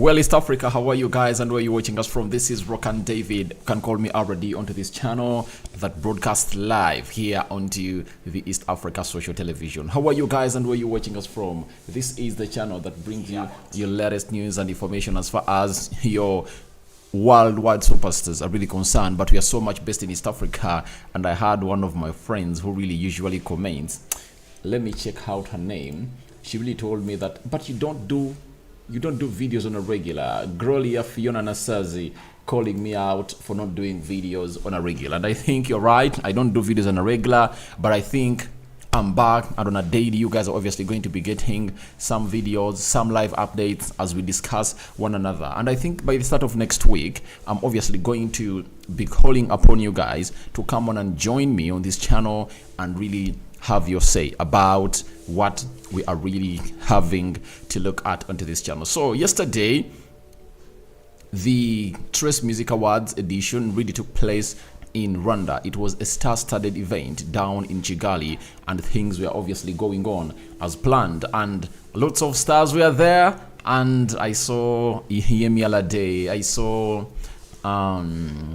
Well, East Africa, how are you guys and where are you watching us from? This is Rock and David. You can call me already onto this channel that broadcasts live here onto the East Africa Social Television. How are you guys and where are you watching us from? This is the channel that brings you your latest news and information as far as your worldwide superstars are really concerned, but we are so much based in East Africa. And I had one of my friends who really usually comments, let me check out her name. She really told me that, but you don't do videos on a regular. Grolia Fiona Nasazi calling me out for not doing videos on a regular. And I think you're right. I don't do videos on a regular, but I think I'm back and on a daily. You guys are obviously going to be getting some videos, some live updates as we discuss one another. And I think by the start of next week, I'm obviously going to be calling upon you guys to come on and join me on this channel and really have your say about what we are really having to look at onto this channel. So yesterday, the Trace Music Awards edition really took place in Rwanda. It was a star-studded event down in Kigali, and things were obviously going on as planned, and lots of stars were there. And I saw Yemi Alade, I saw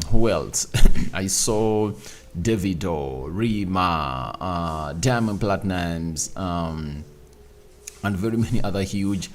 who else? I saw Davido, Rema, Diamond Platnumz, and very many other huge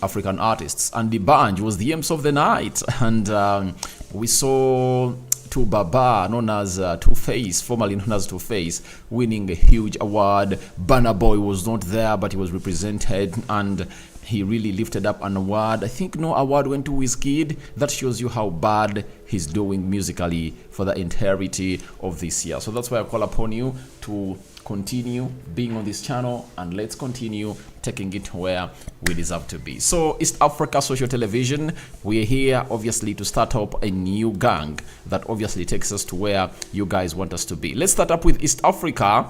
African artists. And the band was the aims of the night. And we saw Baba, known as Two-Face, formerly known as Two-Face, winning a huge award. Burna Boy was not there, but he was represented, and he really lifted up an award. I think no award went to Wizkid. That shows you how bad he's doing musically for the entirety of this year. So that's why I call upon you to continue being on this channel, and let's continue taking it where we deserve to be. So East Africa Social Television, we're here obviously to start up a new gang that obviously takes us to where you guys want us to be. Let's start up with East Africa.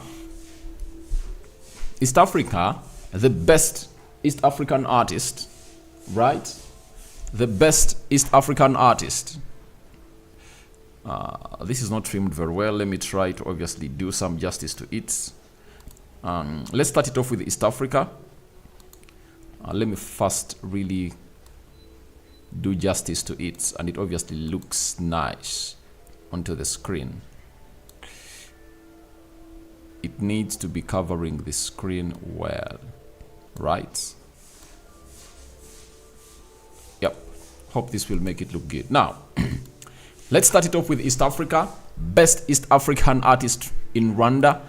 East Africa, the best East African artist, right? The best East African artist. This is not trimmed very well. Let me try to obviously do some justice to it. Let's start it off with East Africa. Let me first really do justice to it, and it obviously looks nice onto the screen. It needs to be covering the screen well, right? Yep. Hope this will make it look good. Now, let's start it off with East Africa. Best East African artist in Rwanda.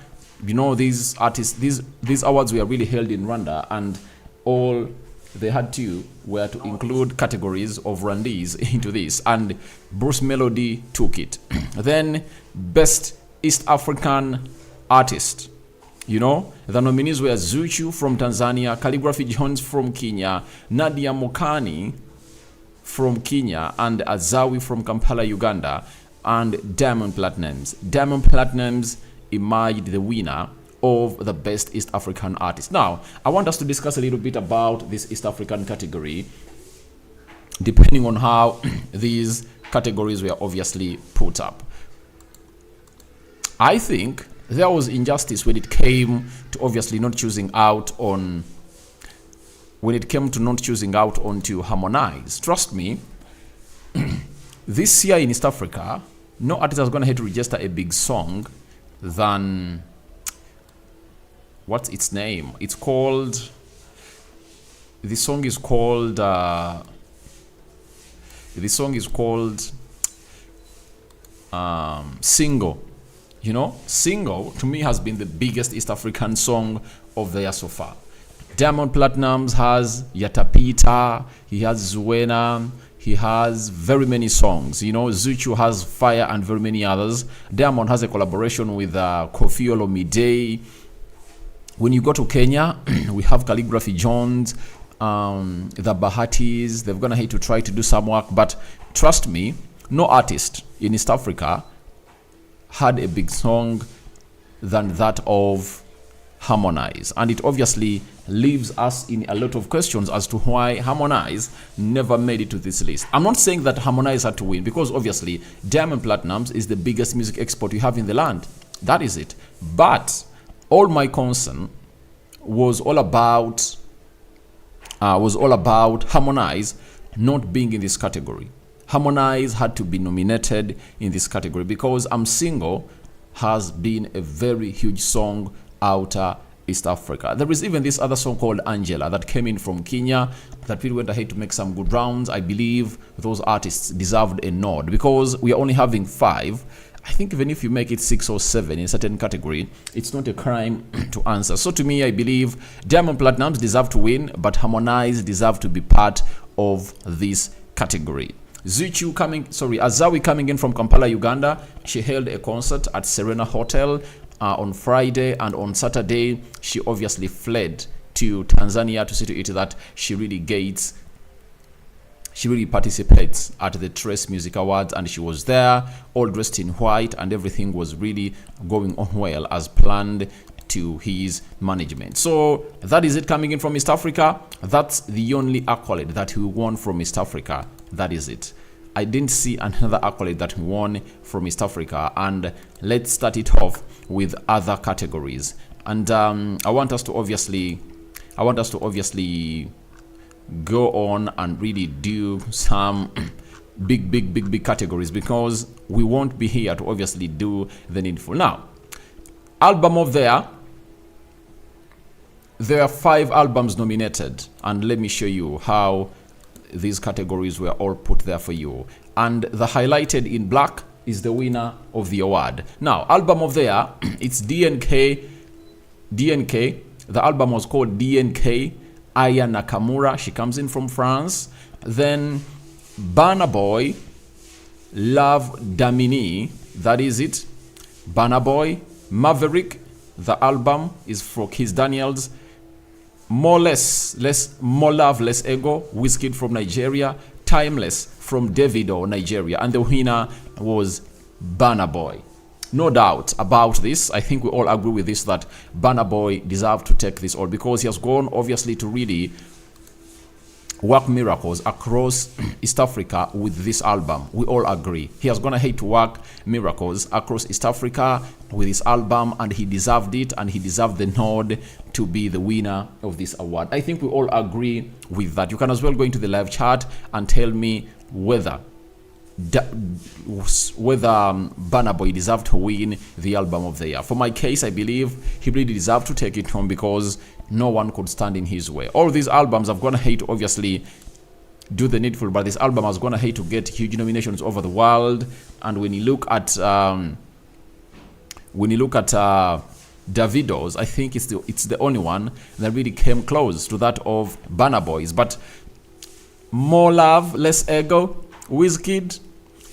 You know, these artists, these awards were really held in Rwanda, and all they had to were to include categories of Rwandese into this, and Bruce Melody took it. Then best East African artist. You know, the nominees were Zuchu from Tanzania, Calligraphy Jones from Kenya, Nadia Mokani from Kenya, and Azawi from Kampala, Uganda, and Diamond Platnumz. Diamond Platnumz emerged the winner of the best East African artist. Now, I want us to discuss a little bit about this East African category, depending on how these categories were obviously put up. I think there was injustice when it came to obviously not choosing out on, onto Harmonize. Trust me, this year in East Africa, no artist is going to have to register a big song than, what's its name? It's called, the song is called Single. You know, Single to me has been the biggest East African song of the year so far. Diamond Platnumz has Yatapita, he has Zuena, he has very many songs. You know, Zuchu has Fire and very many others. Diamond has a collaboration with Koffi Olomide. When you go to Kenya, we have Calligraphy Jones, the Bahatis. They're gonna hate to try to do some work, but trust me, no artist in East Africa had a big song than that of Harmonize. And it obviously leaves us in a lot of questions as to why Harmonize never made it to this list. I'm not saying that Harmonize had to win, because obviously Diamond Platnumz is the biggest music export you have in the land. That is it. But all my concern was all about Harmonize not being in this category. Harmonize had to be nominated in this category because I'm Single has been a very huge song outer East Africa. There is even this other song called Angela that came in from Kenya that really went ahead to make some good rounds. I believe those artists deserved a nod because we are only having 5. I think even if you make it 6 or 7 in a certain category, it's not a crime to answer. So to me, I believe Diamond Platnumz deserve to win, but Harmonize deserve to be part of this category. Azawi coming in from Kampala, Uganda. She held a concert at Serena Hotel on Friday, and on Saturday, she obviously fled to Tanzania to see to it that she really participates at the Trace Music Awards, and she was there all dressed in white, and everything was really going on well as planned to his management. So that is it coming in from East Africa. That's the only accolade that he won from East Africa. That is it. I didn't see another accolade that he won from East Africa. And let's start it off with other categories. And I want us to obviously go on and really do some big categories, because we won't be here to obviously do the needful. Now, album of the year, there are 5 albums nominated, and let me show you how these categories were all put there for you. And the highlighted in black is the winner of the award. Now, album of the year, it's DNK. The album was called DNK. Aya Nakamura, she comes in from France. Then Burna Boy, Love Damini, that is it. Burna Boy, Maverick, the album is for Kiss Daniels. More Love, Less Ego, Wizkid from Nigeria. Timeless from Davido, Nigeria. And the winner was Burna Boy. No doubt about this. I think we all agree with this, that Burna Boy deserved to take this all, because he has gone obviously to really work miracles across East Africa with this album. We all agree. He has gone ahead to work miracles across East Africa with this album, and he deserved it, and he deserved the nod to be the winner of this award. I think we all agree with that. You can as well go into the live chat and tell me whether Burna Boy deserved to win the album of the year. For my case, I believe he really deserved to take it home, because no one could stand in his way. All these albums have gone ahead to obviously do the needful, but this album has gone ahead to get huge nominations over the world. And when you look at Davido's, I think it's the only one that really came close to that of Burna Boy's. But More Love, Less Ego, Wizkid,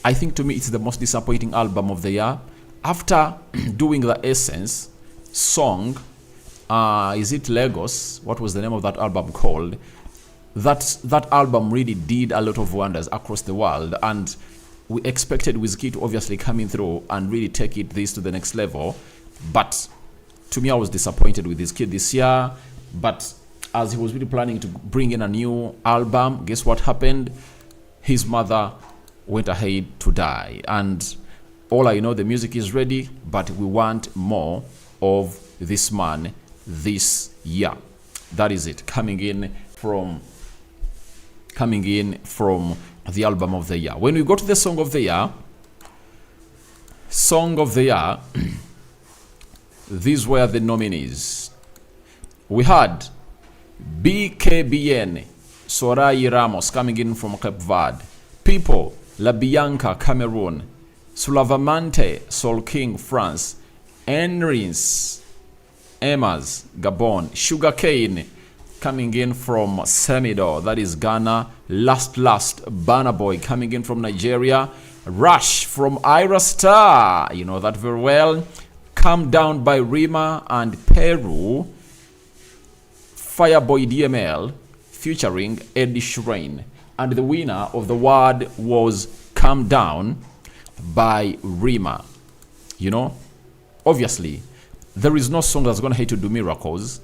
I think to me it's the most disappointing album of the year. After doing the Essence song, is it Lagos? What was the name of that album called? That album really did a lot of wonders across the world, and we expected Wizkid to obviously come in through and really take this to the next level. But to me, I was disappointed with Wizkid this year. But as he was really planning to bring in a new album, guess what happened? His mother went ahead to die. And all I know, the music is ready, but we want more of this man this year. That is it. Coming in from the album of the year. When we go to the song of the year, these were the nominees. We had BKBN, Sorai Ramos, coming in from Cape Verde. People, La Bianca, Cameroon. Sulavamante, Sol King, France. Enrins, Emmas, Gabon. Sugarcane, coming in from Semido, that is Ghana. Last, Burna Boy, coming in from Nigeria. Rush from Ira Star, you know that very well. Calm Down by Rema and Peru. Fireboy DML featuring Eddie Sheeran. And the winner of the award was Calm Down by Rema. You know, obviously, there is no song that's going to hate to do miracles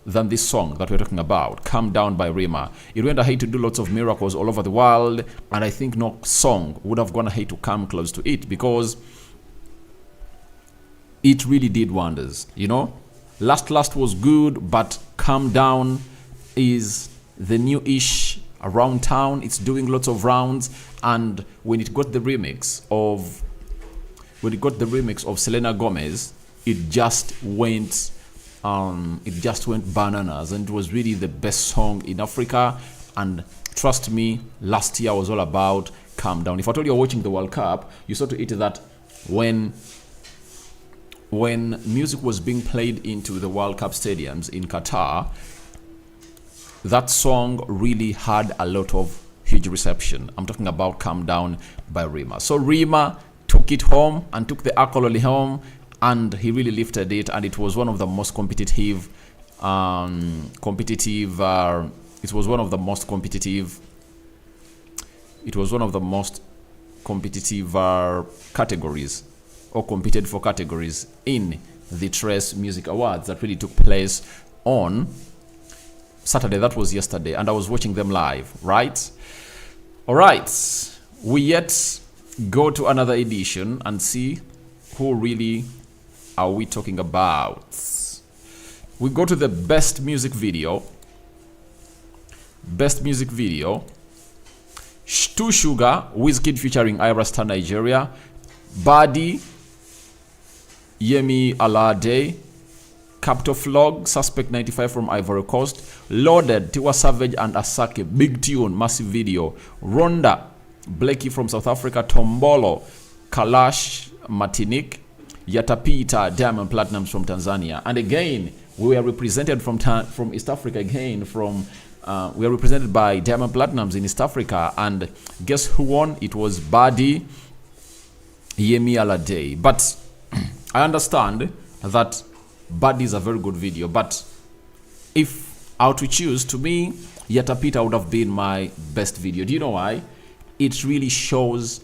than this song that we're talking about, Calm Down by Rema. It went ahead to do lots of miracles all over the world, and I think no song would have gone ahead to come close to it, because it really did wonders, you know. Last was good, but Calm Down is the new-ish around town. It's doing lots of rounds, and when it got the remix of Selena Gomez, it just went bananas, and it was really the best song in Africa. And trust me, last year was all about Calm Down. If I told you you're watching the World Cup, you saw to it that when music was being played into the World Cup stadiums in Qatar, that song really had a lot of huge reception. I'm talking about Calm Down by Rema. So Rema took it home and took the accolade home, and he really lifted it, and it was one of the most competitive categories, or competed for categories in the Trace Music Awards that really took place on Saturday. That was yesterday, and I was watching them live, right? All right, we yet go to another edition and see who really are we talking about. We go to the best music video. Stu Sugar, Wizkid featuring Ira Star Nigeria, Badi, Yemi Alade, Capital Flog, Suspect 95 from Ivory Coast, Loaded, Tiwa Savage and Asake, big tune, massive video, Ronda, Blakey from South Africa, Tombolo, Kalash, Martinique, Yatapita, Diamond Platnumz from Tanzania. And again, we are represented from East Africa again, we are represented by Diamond Platnumz in East Africa, and guess who won? It was Badi, Yemi Alade. But I understand that Badi is a very good video, but if I were to choose, to me, Yatapita would have been my best video. Do you know why? It really shows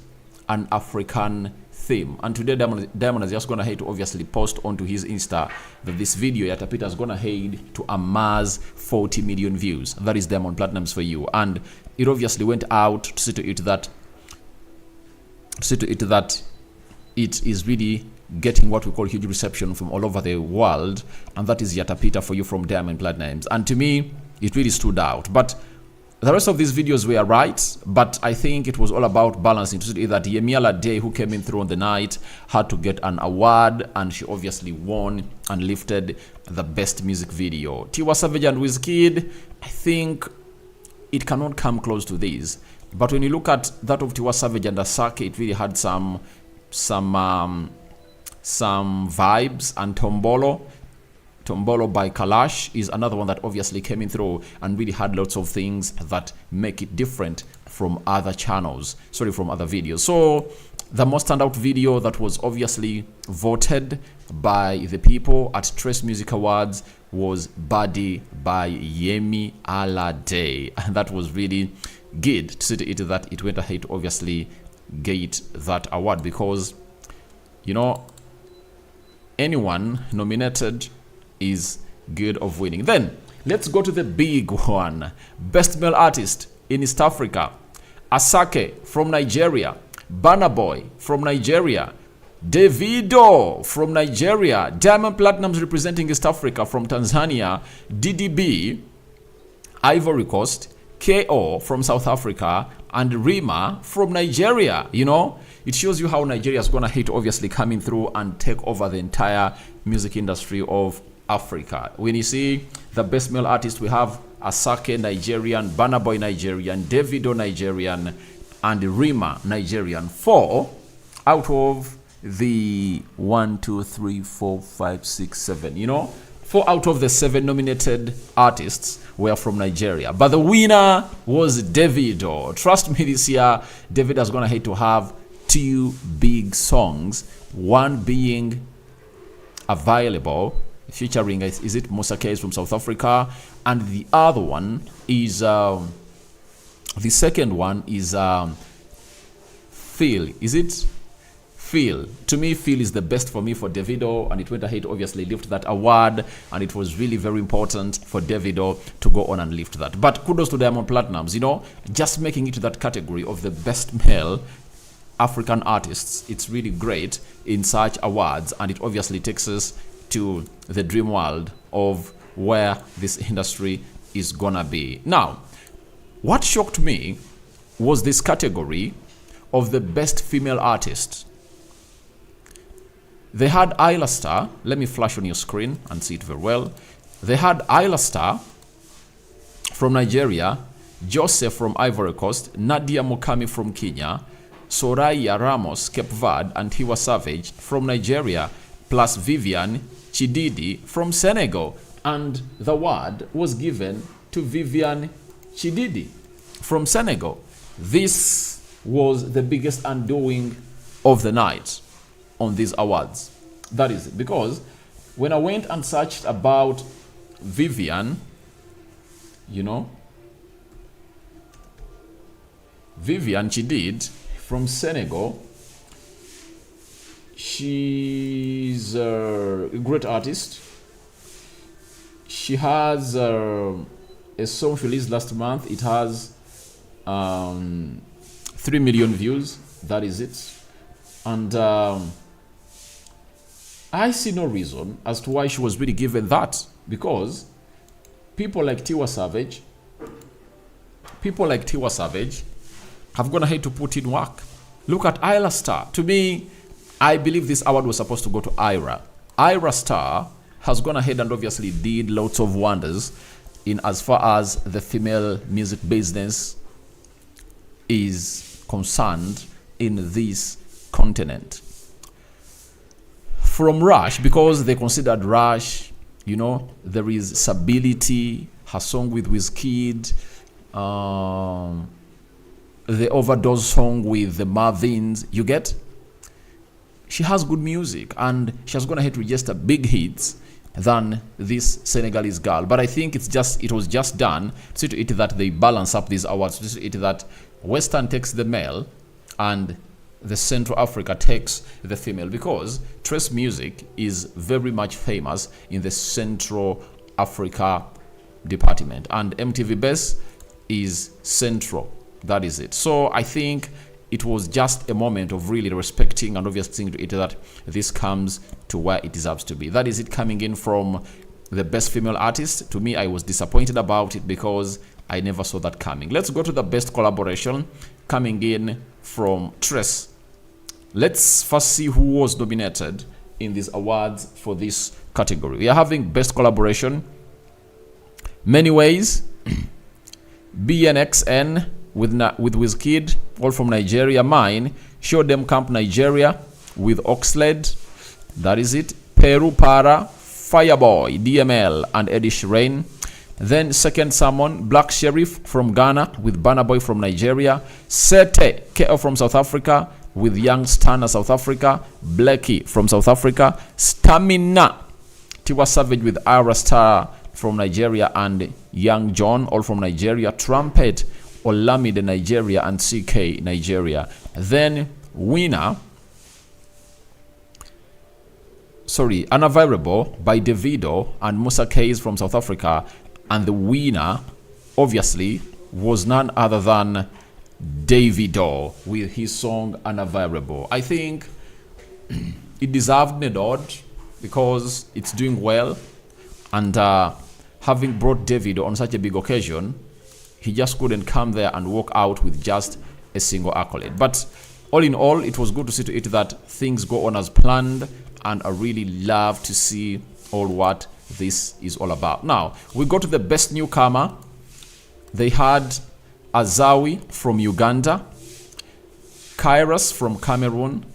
an African theme. And today Diamond is just gonna head to obviously post onto his Insta that this video Yatapita is gonna head to amass 40 million views. That is Diamond Platnumz for you. And it obviously went out to see to it that it is really getting what we call huge reception from all over the world, and that is Yatapita for you from Diamond Platnumz. And to me, it really stood out. But the rest of these videos were right, but I think it was all about balancing. To see that Yemi Alade, who came in through on the night, had to get an award, and she obviously won and lifted the best music video. Tiwa Savage and Wizkid, I think it cannot come close to this. But when you look at that of Tiwa Savage and Asake, it really had some vibes. And Tombolo by Kalash is another one that obviously came in through and really had lots of things that make it different from other videos. So the most standout video that was obviously voted by the people at Trace Music Awards was Badi by Yemi Alade, and that was really good to see it that it went ahead to obviously get that award, because you know, anyone nominated is good of winning. Then let's go to the big one. Best male artist in East Africa: Asake from Nigeria, Burna Boy from Nigeria, Davido from Nigeria, Diamond Platnumz representing East Africa from Tanzania, DDB, Ivory Coast, KO from South Africa, and Rema from Nigeria. You know, it shows you how Nigeria is gonna hate obviously coming through and take over the entire music industry of Africa. When you see the best male artist, we have Asake Nigerian, Burna Boy Nigerian, Davido Nigerian, and Rema Nigerian. 4 out of the 1, 2, 3, 4, 5, 6, 7. You know, 4 out of the 7 nominated artists were from Nigeria. But the winner was Davido. Trust me, this year Davido is gonna hate to have 2 big songs. One being Available, featuring, is it Musa Keys from South Africa, and the other one is the second one is Feel. Is it Feel? To me, Feel is the best for me for Davido, and it went ahead to obviously lift that award, and it was really very important for Davido to go on and lift that. But kudos to Diamond Platnumz, you know, just making it to that category of the best male African artists. It's really great in such awards, and it obviously takes us to the dream world of where this industry is gonna be. Now, What shocked me was this category of the best female artist. They had Isla Star. Let me flash on your screen and see it very well. They had Isla Star from Nigeria, Joseph from Ivory Coast, Nadia Mokami from Kenya, Soraya Ramos, Cape Verde, and Tiwa Savage from Nigeria, plus Vivian Chididi from Senegal. And the award was given to Vivian Chididi from Senegal. This was the biggest undoing of the night on these awards. That is it. Because when I went and searched about Vivian, Vivian Chidid from Senegal, she's a great artist. She has a song she released last month. It has 3 million views. That is it. And I see no reason as to why she was really given that, because people like Tiwa Savage have gone ahead to put in work. Look at Isla Star. To me, I believe this award was supposed to go to Ira. Ira Star has gone ahead and obviously did lots of wonders in as far as the female music business is concerned in this continent. From Rush, because they considered Rush, there is Stability, her song with Wizkid, the Overdose song with the Marvins, you get? She has good music and she has gone ahead to register big hits than this Senegalese girl. But I think it was just done to see to it that they balance up these awards, to see to it that Western takes the male and the Central Africa takes the female, because Trace music is very much famous in the Central Africa department and MTV Base is Central. That is it. So I think it was just a moment of really respecting and obviously seeing to it that this comes to where it deserves to be. That is it, coming in from the best female artist. To me, I was disappointed about it because I never saw that coming. Let's go to the best collaboration, coming in from Trace. Let's first see who was nominated in these awards for this category. We are having best collaboration, Many Ways, BNXN with Wizkid, all from Nigeria. Mine, Show Them Camp Nigeria with Oxlade. That is it. Peru Para, Fireboy, DML, and Eddie Sheeran. Then second Salmon, Black Sheriff from Ghana with Burna Boy from Nigeria. Sete KO from South Africa with Young Stunner South Africa. Blackie from South Africa. Stamina, Tiwa Savage with Ira Star from Nigeria and Young John, all from Nigeria. Trumpet, Olamide Nigeria and CK Nigeria. Then winner, Unavailable by Davido and Musa Keys from South Africa. And the winner, obviously, was none other than Davido with his song Unavailable. I think it deserved a nod because it's doing well. And having brought Davido on such a big occasion, he just couldn't come there and walk out with just a single accolade. But all in all, it was good to see to it that things go on as planned. And I really love to see all what this is all about. Now, we go to the best newcomer. They had Azawi from Uganda, Kairos from Cameroon,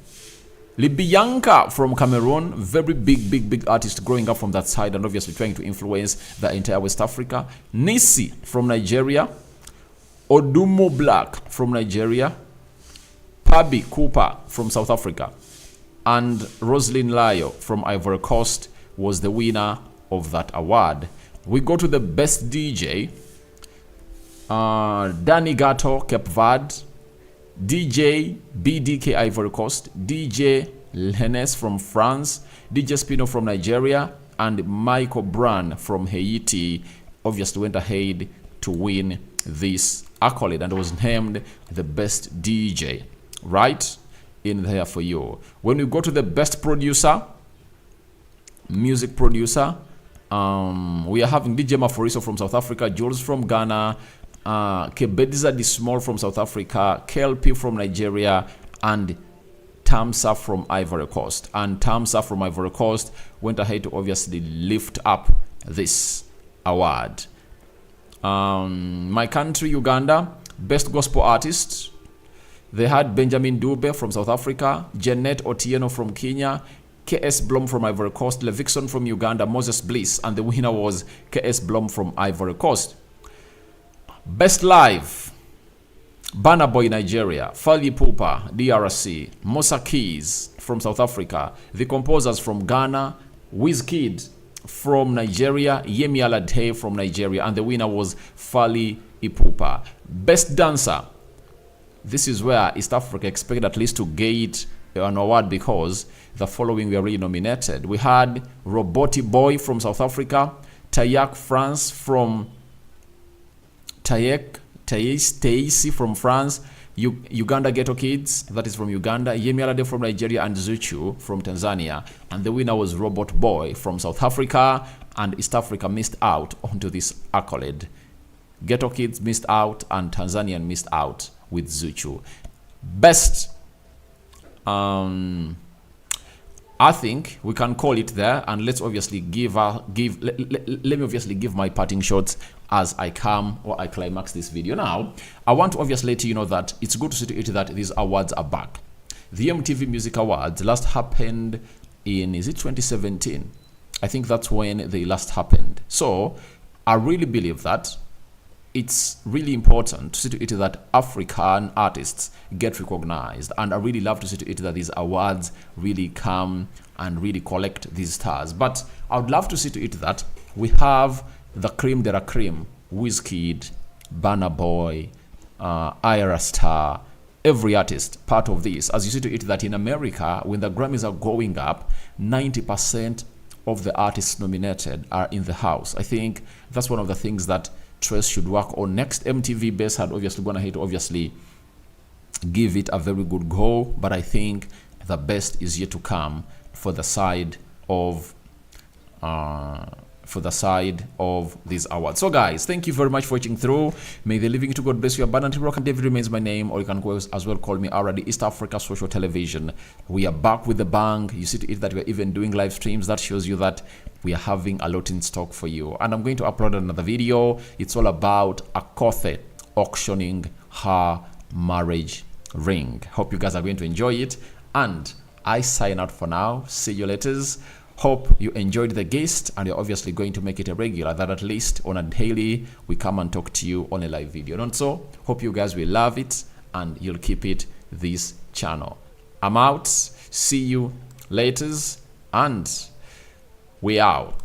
Libianka from Cameroon, very big artist growing up from that side and obviously trying to influence the entire West Africa. Nisi from Nigeria, Odumo Black from Nigeria, Pabi Cooper from South Africa, and Roslyn Layo from Ivory Coast was the winner of that award. We go to the best DJ. Danny Gatto, Cape Verde, DJ BDK Ivory Coast, DJ Lenes from France, DJ Spino from Nigeria, and Michael Brun from Haiti obviously went ahead to win this accolade and was named the best DJ. Right in there for you. When we go to the best producer, music producer, we are having DJ Maforiso from South Africa, Jules from Ghana, Kebediza the Small from South Africa, KLP from Nigeria, and Tamsa from Ivory Coast. And Tamsa from Ivory Coast went ahead to obviously lift up this award. My country, Uganda, Best Gospel Artist. They had Benjamin Dube from South Africa, Jeanette Otieno from Kenya, KS Blom from Ivory Coast, Levixon from Uganda, Moses Bliss, and the winner was KS Blom from Ivory Coast. Best Live, Burna Boy Nigeria, Fally Ipupa DRC, Musa Keys from South Africa, the composers from Ghana, Wizkid from Nigeria, Yemi Alade from Nigeria, and the winner was Fally Ipupa. Best Dancer, this is where East Africa expected at least to get an award because the following were really nominated. We had Roboti Boy from South Africa, Tayak France from Taisi from France, Uganda Ghetto Kids, that is from Uganda, Yemi Alade from Nigeria, and Zuchu from Tanzania. And the winner was Robot Boy from South Africa, and East Africa missed out onto this accolade. Ghetto Kids missed out, and Tanzanian missed out with Zuchu. Best, I think we can call it there, and let's obviously let me obviously give my parting shots as I come or I climax this video. Now, I want to obviously let you know that it's good to see to it that these awards are back. The MTV Music Awards last happened in, is it 2017? I think that's when they last happened. So I really believe that it's really important to see to it that African artists get recognized, and I really love to see to it that these awards really come and really collect these stars. But I would love to see to it that we have the cream de la cream, Wizkid, Burna Boy, Ira Star, every artist part of this. As you see to it that in America, when the Grammys are going up, 90% of the artists nominated are in the house. I think that's one of the things that Trace should work on next. MTV Base had obviously gone ahead to obviously give it a very good go, but I think the best is yet to come for the side of these awards. So guys, thank you very much for watching through. May the living to God bless you abundantly. Rock and David remains my name, or you can as well call me already East Africa Social Television. We are back with the bang. You see to it that we're even doing live streams. That shows you that we are having a lot in stock for you. And I'm going to upload another video. It's all about Akothe auctioning her marriage ring. Hope you guys are going to enjoy it. And I sign out for now. See you later. Hope you enjoyed the guest, and you're obviously going to make it a regular that at least on a daily we come and talk to you on a live video. And so hope you guys will love it and you'll keep it this channel. I'm out. See you later, and we out.